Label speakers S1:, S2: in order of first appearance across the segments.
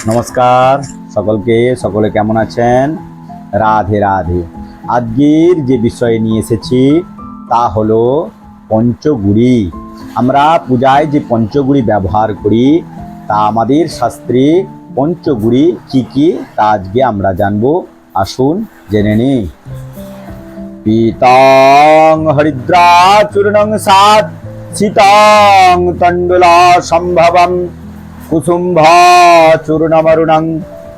S1: নমস্কার সকলে কেমন আছেন? রাধে রাধে। আজকের যে বিষয় নিয়ে এসেছি তা হলো পঞ্চগুড়ি। আমরা পূজায় যে পঞ্চগুড়ি ব্যবহার করি তা আমাদের শাস্ত্রে পঞ্চগুড়ি কি কি তা আজকে আমরা জানবো। আসুন জেনে নিই। পীতং হরিদ্রা চূর্ণং সাত শীতং তণ্ডুলা সম্ভবম কুসুম্ভ চূর্ণমরুণং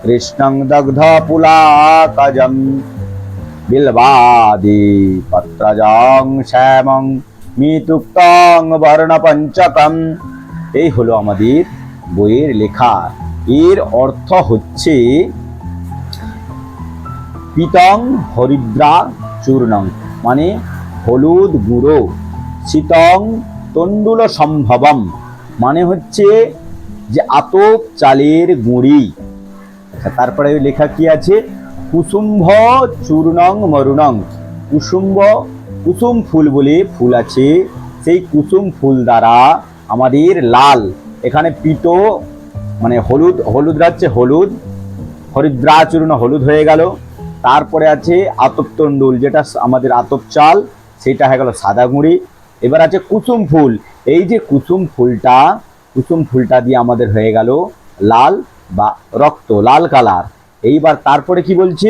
S1: কৃষ্ণং দগ্ধ পুলাকজম বিলবাদি পত্রজং শ্যামং মিতুক্তং বর্ণপঞ্চকম। এই হলো আমাদের বইয়ের লেখা। এর অর্থ হচ্ছে পীতং হরিদ্রা চূর্ণং মানে হলুদ গুঁড়ো, শীতং তণ্ডুল সম্ভবম মানে হচ্ছে যে আতপ চালের গুঁড়ি। আচ্ছা, তারপরে লেখা কি আছে? কুসুম্ভ চূর্ণং মরুণং। কুসুম ফুল বলে ফুল আছে, সেই কুসুম ফুল দ্বারা আমাদের লাল, এখানে পীত মানে হলুদ হচ্ছে হলুদ, হরিদ্রা চূর্ণ হলুদ হয়ে গেল। তারপরে আছে আতপ তণ্ডুল, যেটা আমাদের আতপ চাল, সেটা হয়ে গেল সাদা গুঁড়ি। এবার আছে কুসুম ফুল, এই যে কুসুম ফুলটা দিয়ে আমাদের হয়ে গেল লাল বা রক্ত, লাল কালার। এইবার তারপরে কি বলছে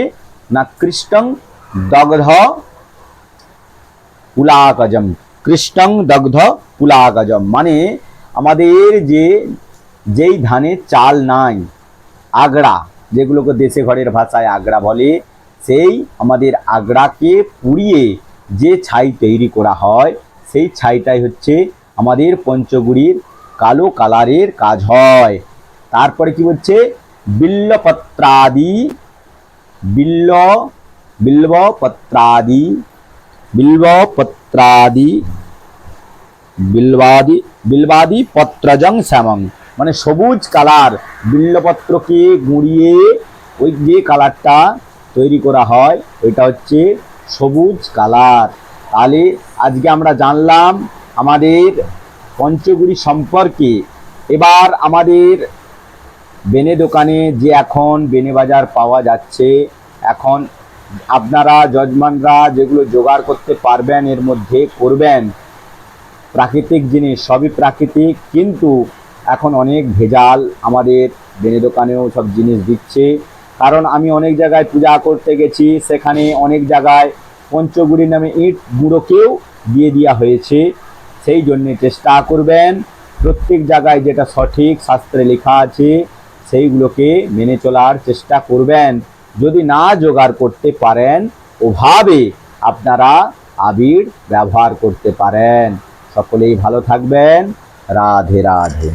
S1: না, কৃষ্ণং দগ্ধ পুলাকজম। কৃষ্ণং দগ্ধ পুলাকজম মানে আমাদের যেই ধানের চাল নাই, আগড়া, যেগুলোকে দেশে ঘরের ভাষায় আগড়া বলে, সেই আমাদের আগড়াকে পুড়িয়ে যে ছাই তৈরি করা হয়, সেই ছাইটাই হচ্ছে আমাদের পঞ্চগুড়ির কালো কালারের কাজ হয়। তারপরে কি বলছে? বিল্বাদি পত্রজং শ্যামং মানে সবুজ কালার। বিল্লপত্রকে গুঁড়িয়ে ওই যে কালারটা তৈরি করা হয় ওইটা হচ্ছে সবুজ কালার। তাহলে আজকে আমরা জানলাম আমাদের পঞ্চগুড়ি সম্পর্কে। এবার আমাদের বেনে দোকানে যে এখন বেনে বাজার পাওয়া যাচ্ছে, এখন আপনারা যজমানরা যেগুলো জোগাড় করতে পারবেন এর মধ্যে করবেন। প্রাকৃতিক জিনিস, সবই প্রাকৃতিক, কিন্তু এখন অনেক ভেজাল আমাদের বেনে দোকানেও সব জিনিস দিচ্ছে। কারণ আমি অনেক জায়গায় পূজা করতে গেছি, সেখানে অনেক জায়গায় পঞ্চগুড়ির নামে ইট গুঁড়োকেও দিয়ে দেওয়া হয়েছে। সেই জন্যে চেষ্টা করবেন প্রত্যেক জায়গায় যেটা সঠিক শাস্ত্রে লেখা আছে সেইগুলোকে মেনে চলার চেষ্টা করবেন। যদি না জোগাড় করতে পারেন, ওভাবে আপনারা আবির ব্যবহার করতে পারেন। সকলেই ভালো থাকবেন। রাধে রাধে।